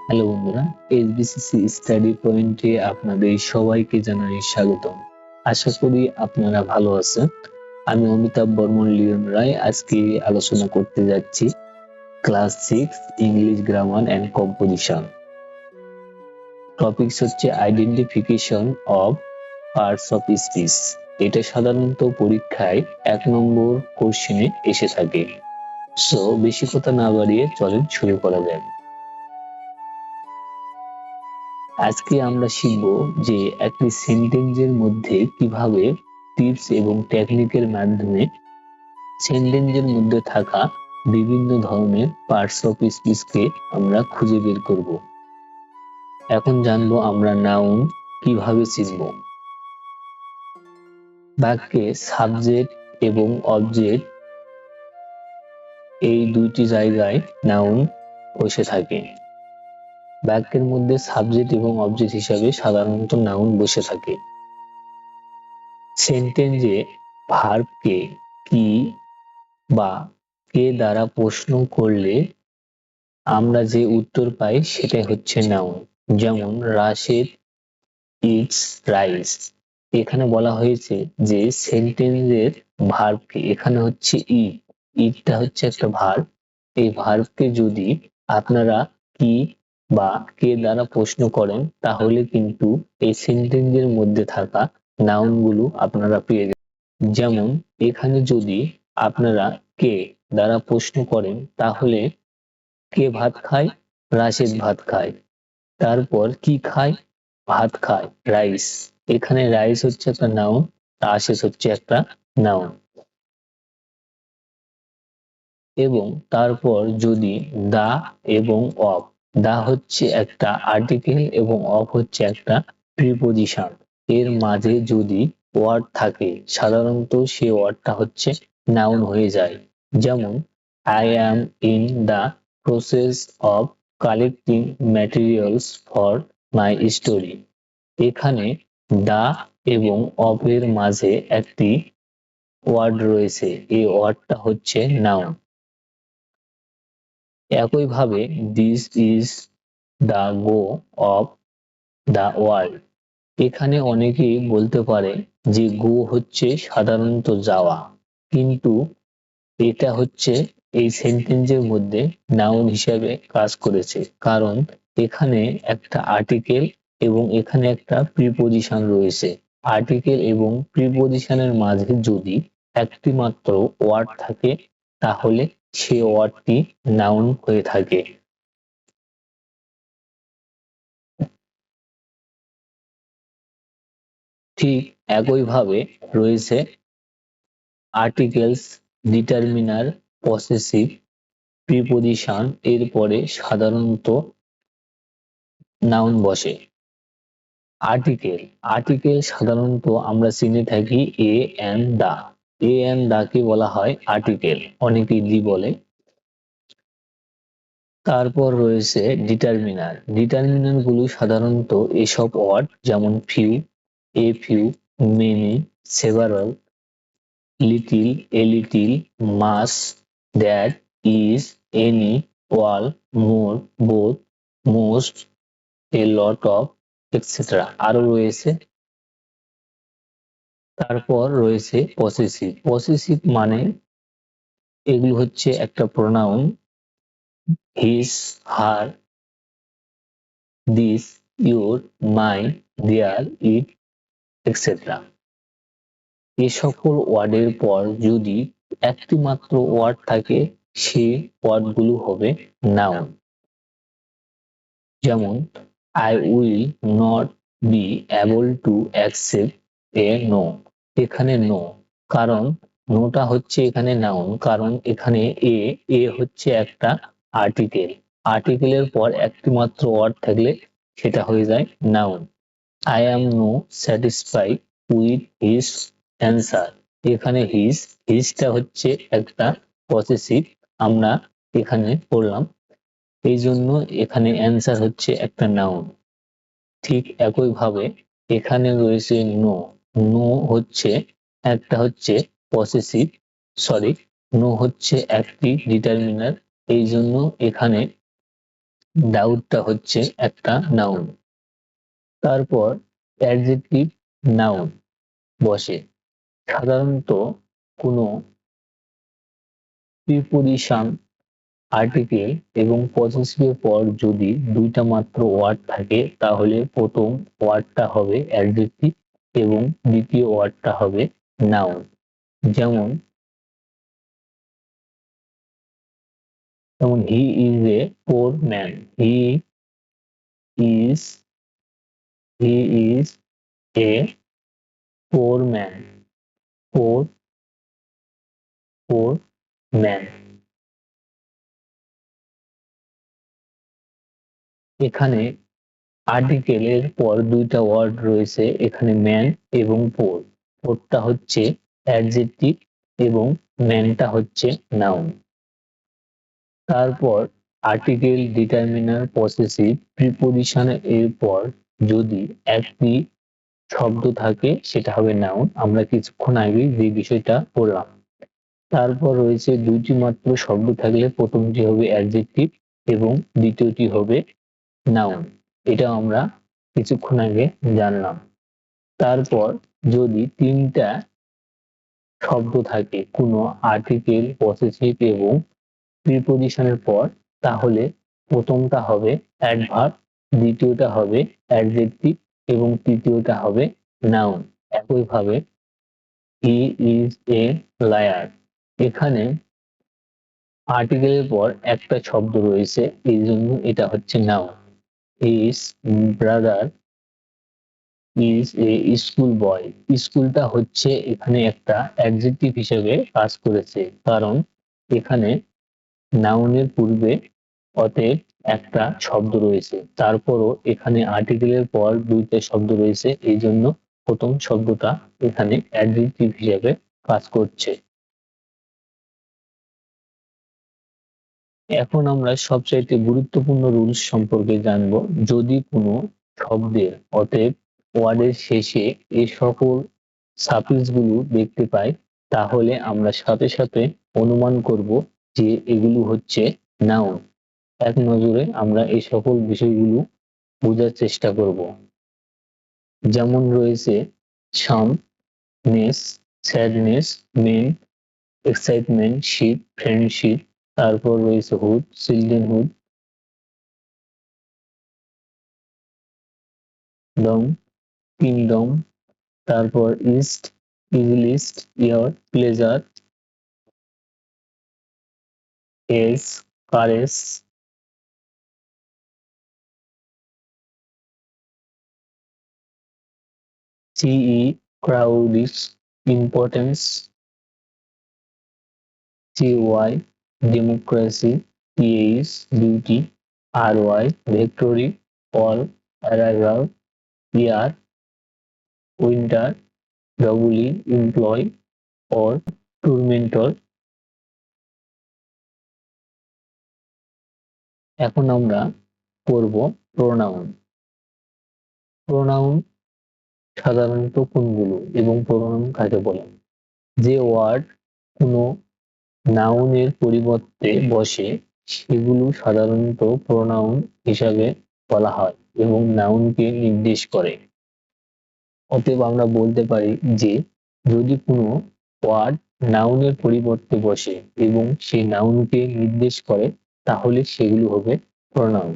Hello বন্ধুরা, এইচবিসিসি study পয়েন্টে আপনাদের সবাইকে জানাই স্বাগতম। আশা করি আপনারা ভালো আছেন। আমি অমিতাভ বর্মন লিওন রায় আজকে আলোচনা করতে যাচ্ছি class 6 English grammar and composition. Topics হচ্ছে identification of parts of speech. এটা সাধারণত পরীক্ষায় 1 নম্বর কোশ্চেনে এসে থাকে। সো বেশি কথা না বাড়িয়ে চলেন শুরু করা যাক। আজকে আমরা শিখব যে একটি সেন্টেন্সের মধ্যে কিভাবে টিপস এবং টেকনিকের মাধ্যমে সেন্টেন্সের মধ্যে থাকা বিভিন্ন ধরনের পার্টস অফ স্পিচকে আমরা খুঁজে বের করব। এখন জানবো আমরা নাউন কিভাবে চিনব। বাক্যে সাবজেক্ট এবং অবজেক্ট এই দুইটি জায়গায় নাউন বসে থাকে। বাক্যের মধ্যে সাবজেক্ট এবং অবজেক্ট হিসাবে সাধারণত নাউন বসে থাকে। সেন্টেন্সে ভার্বকে কি বা কে দ্বারা প্রশ্ন করলে আমরা যে উত্তর পাই সেটাই হচ্ছে নাউন। যেমন রাশেদ ইটস রাইস। এখানে বলা হয়েছে যে সেন্টেন্সের ভার্বকে, এখানে হচ্ছে ইটটা হচ্ছে একটা ভার্ব। এই ভার্বকে যদি আপনারা কি বা কে দ্বারা প্রশ্ন করেন তাহলে কিন্তু এই সেন্টেন্সের মধ্যে থাকা নাউন গুলো আপনারা পেয়ে যাবেন। যেমন এখানে যদি আপনারা কে দ্বারা প্রশ্ন করেন তাহলে কে ভাত খায়? রাশেদ ভাত খায়। তারপর কি খায়? ভাত খায়, রাইস। এখানে রাইস হচ্ছে একটা নাউন, রাশেদ হচ্ছে একটা নাউন। এবং তারপর যদি দা এবং অফ, দা হচ্ছে একটা আর্টিকেল এবং অফ হচ্ছে একটা প্রিপোজিশন, এর মাঝে যদি ওয়ার্ড থাকে সাধারণত সে ওয়ার্ডটা হচ্ছে নাউন হয়ে যায়। যেমন I am in the process of collecting materials for my story. এখানে দা এবং অফ এর মাঝে একটি ওয়ার্ড রয়েছে, এই ওয়ার্ডটা হচ্ছে নাউন। একইভাবে this is the go of the world. এখানে অনেকেই বলতে পারে যে গো হচ্ছে সাধারণত যাওয়া, কিন্তু এটা হচ্ছে এই সেন্টেন্সের মধ্যে নাউন হিসেবে কাজ করেছে, কারণ এখানে একটা আর্টিকেল এবং এখানে একটা প্রিপোজিশন রয়েছে। আর্টিকেল এবং প্রিপোজিশনের মাঝে যদি একটি মাত্র ওয়ার্ড থাকে তাহলে সে ওয়ার্ডটি নাউন হয়ে থাকে। ঠিক একইভাবে রয়েছে আর্টিকেলস, ডিটারমিনার, পসেসিভ, প্রিপোজিশন এর পরে সাধারণত নাউন বসে। আর্টিকেল, আর্টিকেল সাধারণত আমরা চিনে থাকি এ and the. A and the কে বলা হয় আর্টিকেল, অনেকে দি বলে। তারপর রয়েছে ডিটারমিনার। ডিটারমিনার গুলো সাধারণত এসব ওয়ার্ড যেমন few, a few, many, several, little, a little, much, that, is, any, all, more, both, most, a lot of, etcetera আরো রয়েছে। তারপর রয়েছে পসেসিভ। পসেসিভ মানে এগুলো হচ্ছে একটা pronoun, his, her, this, your, my, their, it, etcetera. এ সকল ওয়ার্ডের পর যদি একটি মাত্র ওয়ার্ড থাকে সে ওয়ার্ড গুলো হবে নাউন। যেমন I will not be able to accept a no. এখানে নো, কারণ নোটা হচ্ছে এখানে নাউন, কারণ এখানে এ হচ্ছে একটা আর্টিকেল। আর্টিকেলের পর একটি মাত্র ওয়ার্ড থাকলে সেটা হয়ে যায় noun. I am no satisfied with his answer. এখানে হিজটা হচ্ছে একটা পসেসিভ, আমরা এখানে পড়লাম, এই জন্য এখানে অ্যান্সার হচ্ছে একটা নাউন। ঠিক একইভাবে এখানে রয়েছে নো। নো হচ্ছে একটা হচ্ছে পসেসিভ, সরি, নো হচ্ছে একটি ডিটারমিনার, এই জন্য এখানে ডাউটটা হচ্ছে একটা নাউন। তারপর অ্যাডজেক্টিভ নাউন বসে। সাধারণত কোনো প্রিপোজিশন, আর্টিকেল এবং পজেসিভের পর যদি দুইটা মাত্র ওয়ার্ড থাকে তাহলে প্রথম ওয়ার্ডটা হবে অ্যাডজেক্টিভ এবং দ্বিতীয় ওয়ার্ডটা হবে নাউন। যেমন he is a poor man. Is he is a poor man. Poor poor man. এখানে আর্টিকেলের পর দুইটা ওয়ার্ড রয়েছে, এখানে ম্যান এবং পোর। পোরটা হচ্ছে অ্যাডজেক্টিভ এবং ম্যানটা হচ্ছে নাউন। তারপর আর্টিকেল, ডিটারমিনার, পসেসিভ, প্রিপোজিশন এর পর যদি একটি শব্দ থাকে সেটা হবে নাউন। আমরা কিছুক্ষণ আগে যে বিষয়টা পড়লাম। তারপর রয়েছে দুইটি মাত্র শব্দ থাকলে প্রথমটি হবে অ্যাডজেক্টিভ এবং দ্বিতীয়টি হবে নাউন। এটা আমরা কিছুক্ষণ আগে জানলাম। তারপর যদি তিনটা শব্দ থাকে কোনো আর্টিকেল, পসেসিভ এবং প্রিপোজিশনের পর, তাহলে প্রথমটা হবে অ্যাডভার্ব, দ্বিতীয়টা হবে অ্যাডজেক্টিভ এবং তৃতীয়টা হবে নাউন। একইভাবে হি ইজ এ লায়ার। এখানে আর্টিকেলের পর একটা শব্দ রয়েছে, এই জন্য এটা হচ্ছে noun. His brother is a school বয়। স্কুলটা হচ্ছে এখানে একটা অ্যাডজেক্টিভ হিসেবে কাজ করেছে, কারণ এখানে নাউনের পূর্বে অতএব একটা শব্দ রয়েছে, তারপরও এখানে আর্টিকেলের পর দুইটা শব্দ রয়েছে, এই জন্য প্রথম শব্দটা এখানে অ্যাডজেক্টিভ হিসেবে কাজ করছে। এখন আমরা সবচাইতে গুরুত্বপূর্ণ রুলস সম্পর্কে জানবো। যদি কোনো শব্দের, অতএব ওয়ার্ডের শেষে এই সকল সাফিক্স গুলো দেখতে পাই, তাহলে আমরা সাথে সাথে অনুমান করব যে এগুলো হচ্ছে নাউন। এক নজরে আমরা এই সকল বিষয়গুলো বোঝার চেষ্টা করব। যেমন রয়েছে some, ness, sadness, ment, excitement, ship, friendship. তারপর রয়েছে হুড, চিলড্রেনহুড, ডম, কিংডম। তারপর est, easiest, ure, pleasure, age, courage, C E, cowardice, importance, CY, democracy, PH, duty, RY, victory, all, arrival, ER, winter, WE, employ, or tormentor। এখন আমরা করব pronoun. Pronoun সাধারণত কোনগুলো এবং pronoun কাকে বলে? যে ওয়ার্ড কোনো নাউনের পরিবর্তে বসে সেগুলো সাধারণত প্রোনাউন হিসাবে বলা হয় এবং নাউনকে নির্দেশ করে। অতএব আমরা বলতে পারি যে যদি কোনো ওয়ার্ড নাউনের পরিবর্তে বসে এবং সেই নাউনকে নির্দেশ করে তাহলে সেগুলো হবে প্রোনাউন।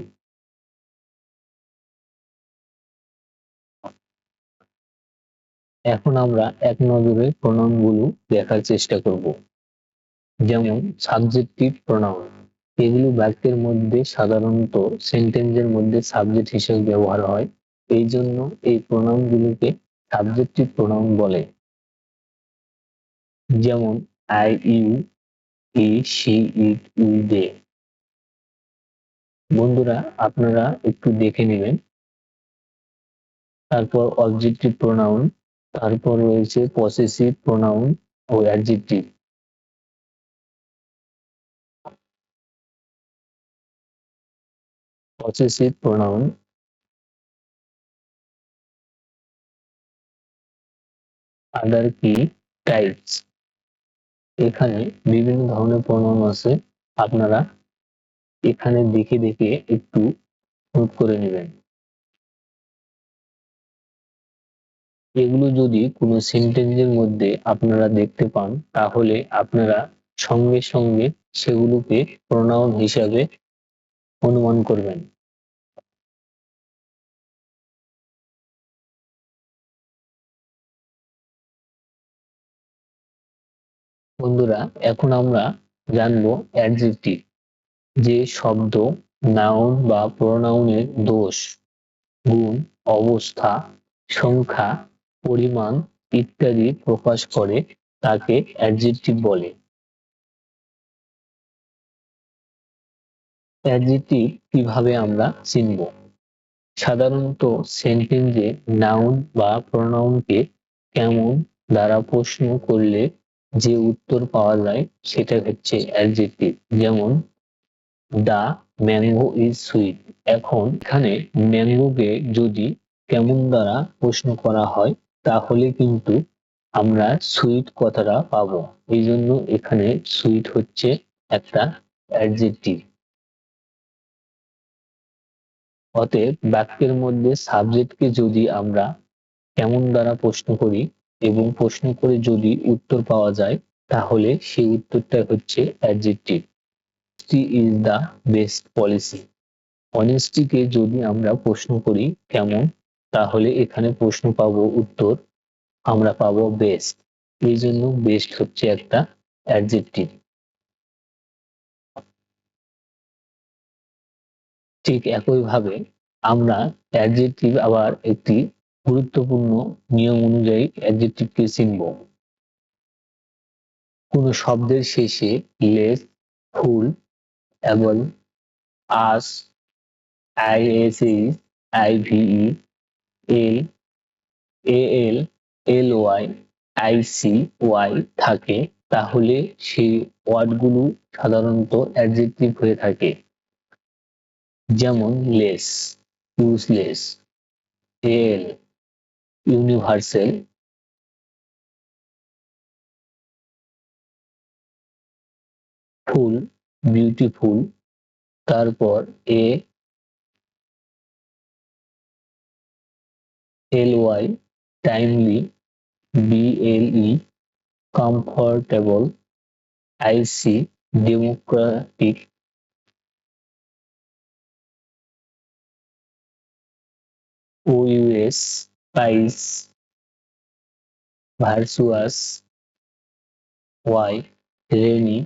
এখন আমরা এক নজরে প্রোনাউন গুলো দেখার চেষ্টা করব। যেমন সাবজেক্টিভ প্রোনাউন, এগুলো বাক্যের মধ্যে সাধারণত সেন্টেন্সের মধ্যে সাবজেক্ট হিসেবে ব্যবহার হয়, এই জন্য এই প্রোনাউন গুলোকে সাবজেক্টিভ প্রোনাউন বলে। যেমন I, you, he, she, it, we, they. বন্ধুরা আপনারা একটু দেখে নেবেন। তারপর অবজেক্টিভ প্রোনাউন, তারপর রয়েছে পসেসিভ প্রোনাউন ও অ্যাডজেক্টিভ। পসেসিভ প্রোনাউন, আদার কি টাইপস। এখানে বিভিন্ন ধরনের প্রোনাউন আছে, আপনারা এখানে দেখে দেখে একটু নোট করে নেবেন। এগুলো যদি কোনো সেন্টেন্সের মধ্যে আপনারা দেখতে পান তাহলে আপনারা সঙ্গে সঙ্গে সেগুলোকে প্রোনাউন হিসাবে অনুমান করবেন। বন্ধুরা, এখন আমরা জানবো অ্যাডজেক্টিভ, যে শব্দ নাউন বা প্রোনাউনের দোষ, গুণ, অবস্থা, সংখ্যা, পরিমাণ ইত্যাদি প্রকাশ করে তাকে অ্যাডজেক্টিভ বলে। অ্যাডজেক্টিভ কিভাবে আমরা চিনব? সাধারণত সেন্টেন্সে নাউন বা প্রোনাউনকে কেমন দ্বারা প্রশ্ন করলে যে উত্তর পাওয়া যায় সেটা হচ্ছে অ্যাডজেক্টিভ। যেমন দা ম্যাঙ্গো ইজ সুইট। এখন এখানে ম্যাঙ্গোকে যদি কেমন দ্বারা প্রশ্ন করা হয় তাহলে কিন্তু আমরা সুইট কথাটা পাবো। এই জন্য এখানে সুইট হচ্ছে একটা অ্যাডজেক্টিভ। অতএব বাক্যের মধ্যে সাবজেক্টকে যদি আমরা কেমন দ্বারা প্রশ্ন করি এবং প্রশ্ন করে যদি উত্তর পাওয়া যায় তাহলে সেই উত্তরটা হচ্ছে adjective. Honesty is the best policy. অনেস্টিকে যদি আমরা প্রশ্ন করি কেমন, তাহলে এখানে প্রশ্ন পাবো, উত্তর আমরা পাবো বেস্ট। এই জন্য বেস্ট হচ্ছে একটা অ্যাডজেক্টিভ। ঠিক একইভাবে আমরা অ্যাডজেক্টিভ আবার একটি গুরুত্বপূর্ণ নিয়ম অনুযায়ী অ্যাডজেক্টিভকে চিনব। কোন শব্দের শেষে less, ful, able, ous, I S E, I V E, L, A L, L Y, I C Y থাকে তাহলে সেই ওয়ার্ডগুলো সাধারণত অ্যাডজেক্টিভ হয়ে থাকে। যেমন less, useless, L, universal, ful, beautiful, তারপর A, L Y, timely, B L E, comfortable, I C, democratic, O U S, price, virtuous, Y, rainy,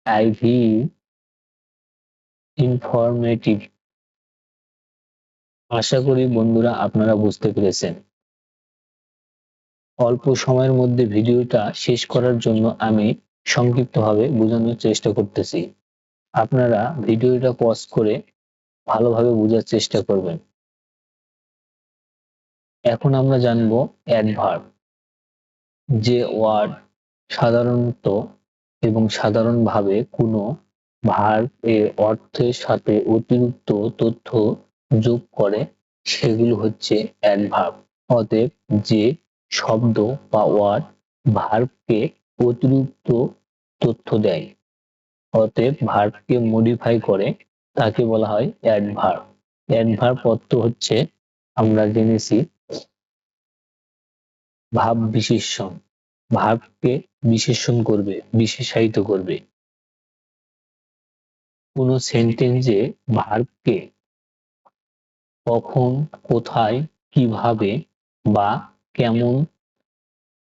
I V, informative. আশা করি বন্ধুরা আপনারা বুঝতে পেরেছেন। অল্প সময়ের মধ্যে ভিডিওটা শেষ করার জন্য আমি সংক্ষিপ্তভাবে বোঝানোর চেষ্টা করতেছি। আপনারা ভিডিওটা পজ করে ভালোভাবে বোঝার চেষ্টা করবেন। এখন আমরা জানবো অ্যাডভার্ব, যে ওয়ার্ড সাধারণত এবং সাধারণভাবে কোনো ভার্ব এর অর্থের সাথে অতিরিক্ত তথ্য যোগ করে সেগুলো হচ্ছে অ্যাডভার্ব। অতএব যে শব্দ বা ওয়ার্ড ভার্বকে অতিরিক্ত তথ্য দেয়, অতএব ভার্বকে মডিফাই করে, তাকে বলা হয় অ্যাডভার্ব। অ্যাডভার্ব অর্থ হচ্ছে আমরা জেনেছি ভাব বিশেষণ, ভার্বকে বিশেষণ করবে, বিশেষায়িত করবে। কোনো সেন্টেন্সে ভার্বকে কখন, কোথায়, কিভাবে বা কেমন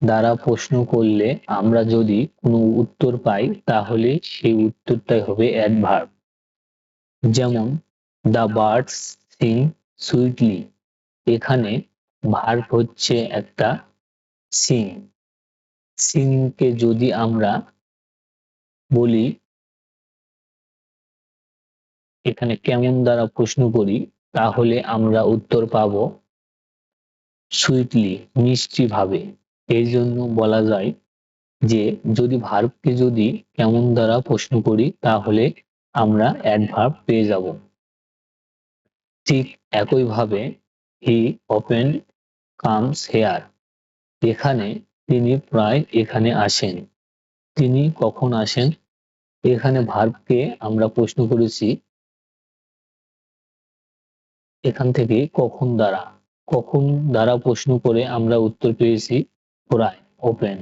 দ্বারা প্রশ্ন করলে আমরা যদি কোনো উত্তর পাই তাহলে সেই উত্তরটাই হবে অ্যাডভার্ব। যেমন দ্য বার্ডস সিং সুইটলি। এখানে ভার্ব হচ্ছে একটা সিং। সিং কে যদি আমরা বলি এখানে কেমন দ্বারা প্রশ্ন করি তাহলে আমরা উত্তর পাবো সুইটলি, মিষ্টি ভাবে। এই জন্য বলা যায় যে যদি ভার্বকে যদি কেমন দ্বারা প্রশ্ন করি তাহলে আমরা অ্যাডভার্ব পেয়ে যাব। ঠিক একইভাবে হি অফেন কামস হেয়ার। এখানে তিনি প্রায় এখানে আসেন। তিনি কখন আসেন? এখানে ভার্বকে আমরা প্রশ্ন করেছি এখান থেকে কখন দ্বারা প্রশ্ন করে আমরা উত্তর পেয়েছি প্রায় ওপেন।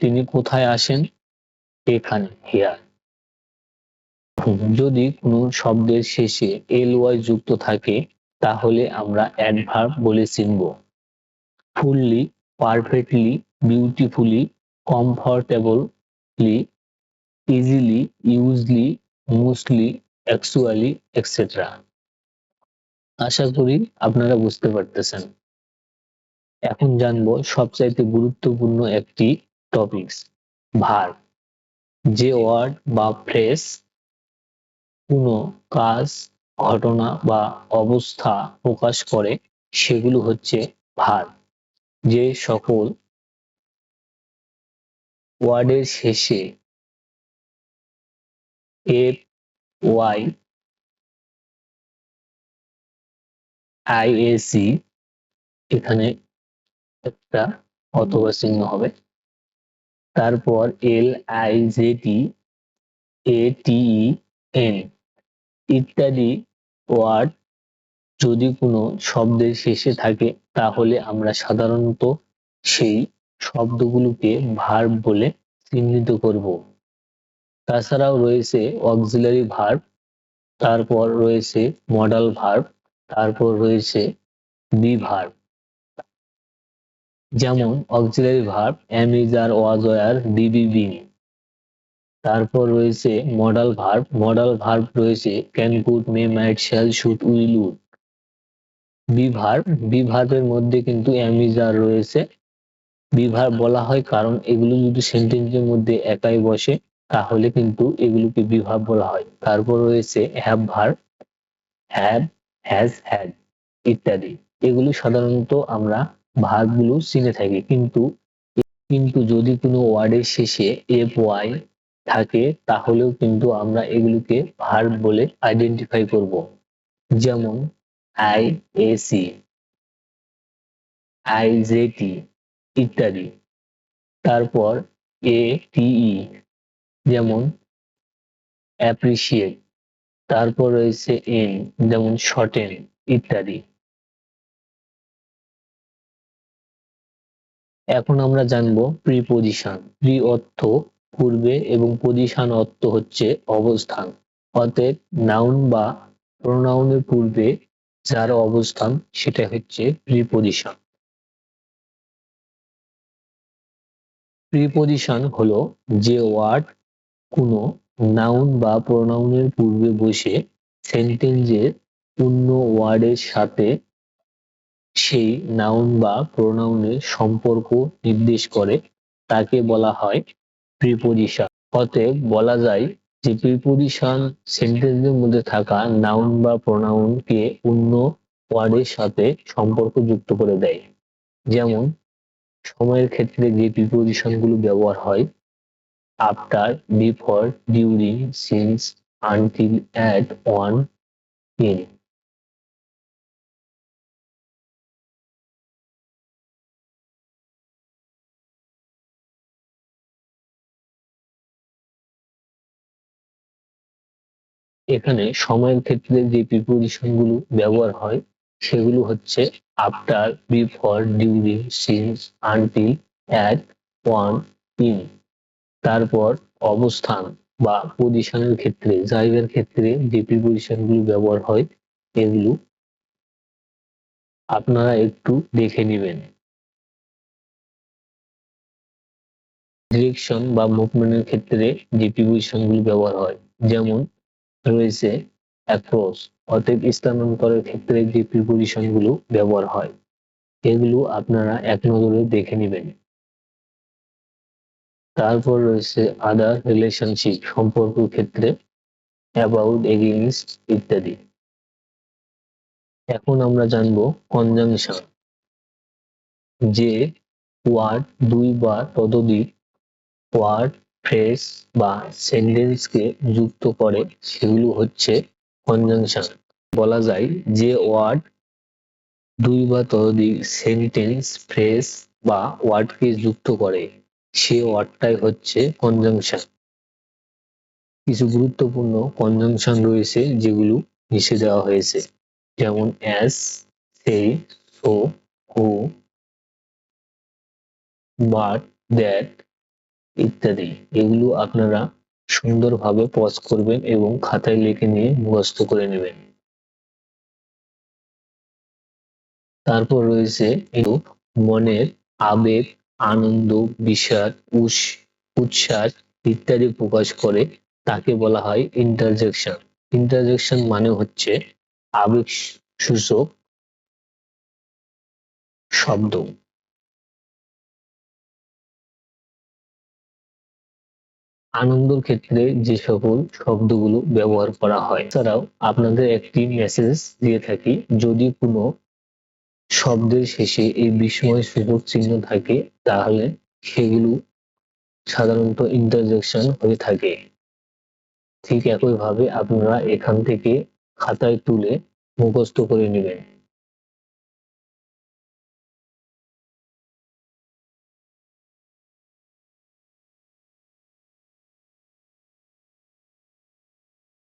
তিনি কোথায় আসেন? এখানে, হিয়ার। যদি কোনো শব্দের শেষে ly যুক্ত থাকে তাহলে আমরা অ্যাডভার্ব বলে চিনব। Fully, perfectly, beautifully, comfortably, easily, usely, mostly, actually, etcetera. আশা করি আপনারা বুঝতে পারতেছেন। এখন জানবো সবচাইতে গুরুত্বপূর্ণ একটি টপিকস, ভার্ব। যে ওয়ার্ড বা ফ্রেজ কোনো কাজ, ঘটনা বা অবস্থা প্রকাশ করে সেগুলো হচ্ছে ভার্ব। যে সকল ওয়ার্ডের শেষে এফ, ওয়াই, আইএসি, এখানে একটা অথবা চিহ্ন হবে, তারপর L I J T, A T E N ইত্যাদি ওয়ার্ড যদি কোনো শব্দের শেষে থাকে তাহলে আমরা সাধারণত সেই শব্দগুলোকে ভার্ব বলে চিহ্নিত করব। তাছাড়াও রয়েছে অক্সিলারি ভার্ব, তারপর রয়েছে মডাল ভার্ব, তারপর রয়েছে বি ভার্ব। যেমন auxiliary verb am, is, are, was, were, be, being। তারপর রয়েছে মডাল ভার্ব রয়েছে can, could, may, might, shall, should, will, would। Be ভার্বের মধ্যে কিন্তু am, is, are রয়েছে। বি ভার্ব বলা হয় কারণ এগুলো যদি সেন্টেন্সের মধ্যে একাই বসে তাহলে কিন্তু এগুলোকে বি ভার্ব বলা হয়। তারপর রয়েছে have verb, have, has, had ইত্যাদি। এগুলো সাধারণত আমরা ভার্বগুলো চিনে থাকি, কিন্তু যদি কোনো ওয়ার্ডের শেষে এফ, ওয়াই থাকে তাহলেও কিন্তু আমরা এগুলোকে ভার্ব বলে আইডেন্টিফাই করব। যেমন আই এসি, আইজেটি ইত্যাদি। তারপর এ টিই, যেমন অ্যাপ্রিসিয়েট। তারপর রয়েছে এন, যেমন শর্টেন ইত্যাদি। এখন আমরা জানবো প্রিপজিশন। প্রি অর্থ পূর্বে এবং পজিশন অর্থ হচ্ছে অবস্থান। অতএব নাউন বা প্রোনাউনের পূর্বে যার অবস্থান সেটা হচ্ছে প্রিপজিশন। প্রিপজিশন হলো যে ওয়ার্ড কোনো নাউন বা প্রোনাউনের পূর্বে বসে সেন্টেন্সের অন্য ওয়ার্ডের সাথে সেই নাউন বা প্রোনাউনের সম্পর্ক নির্দেশ করে তাকে বলা হয় প্রিপজিশন। অতএব বলা যায় যে প্রিপজিশন সেন্টেন্সের মধ্যে থাকা নাউন বা প্রোনাউনকে অন্য ওয়ার্ডের সাথে সম্পর্ক যুক্ত করে দেয়। যেমন সময়ের ক্ষেত্রে যে প্রিপজিশন গুলো ব্যবহার হয় after, before, during, since, until, at, on, in. এখানে সময়ের ক্ষেত্রে যে প্রিপজিশন গুলো ব্যবহার হয় সেগুলো হচ্ছে after, before, during, since, until, at, on, in. তারপর অবস্থান বা পজিশনের ক্ষেত্রে, জায়গার ক্ষেত্রে যে প্রিপজিশন গুলো ব্যবহার হয় এগুলো আপনারা একটু দেখে নেবেন। ডিরেকশন বা মুভমেন্টের ক্ষেত্রে যে প্রিপজিশন গুলো ব্যবহার হয় যেমন রয়েছে অ্যাক্রস। অতএব স্থানান্তরের ক্ষেত্রে যে প্রিপজিশন গুলো ব্যবহার হয় এগুলো আপনারা এক নজরে দেখে নেবেন। তারপর রয়েছে আদার, রিলেশনশিপ, সম্পর্ক ক্ষেত্রে অ্যাবাউট, এগেইনস্ট ইত্যাদি। এখন আমরা জানবো কনজাংশন। যে ওয়ার্ড দুই বা ততোধিক ওয়ার্ড, ফ্রেজ বা সেন্টেন্সকে যুক্ত করে সেগুলো হচ্ছে কনজাংশন। বলা যায় যে ওয়ার্ড দুই বা ততোধিক সেন্টেন্স, ফ্রেজ বা ওয়ার্ডকে যুক্ত করে সে ওয়ার্ডটাই হচ্ছে কনজাংশন। কিছু গুরুত্বপূর্ণ কনজাংশন রয়েছে যেগুলো নিচে দেওয়া হয়েছে, যেমন as, say, so, who, but, that ইত্যাদি। এগুলো আপনারা সুন্দরভাবে পজ করবেন এবং খাতায় লিখে নিয়ে মুখস্থ করে নেবেন। তারপর রয়েছে মনের আবেগ, আনন্দ, বিষাদ, উচ্ছ্বাস ইত্যাদি প্রকাশ করে, তাকে বলা হয় ইন্টারজেকশন। ইন্টারজেকশন মানে হচ্ছে আবেগ সূচক শব্দ। আনন্দের ক্ষেত্রে যে সকল শব্দগুলো ব্যবহার করা হয়, এছাড়াও আপনাদের একটি মেসেজ দিয়ে থাকি, যদি কোনো শব্দের শেষে এই বিস্ময়সূচক চিহ্ন থাকে তাহলে সেগুলো সাধারণত ইন্টারজেকশন হয়ে থাকে। ঠিক একইভাবে আপনারা এখান থেকে খাতায় তুলে মুখস্থ করে নেবেন।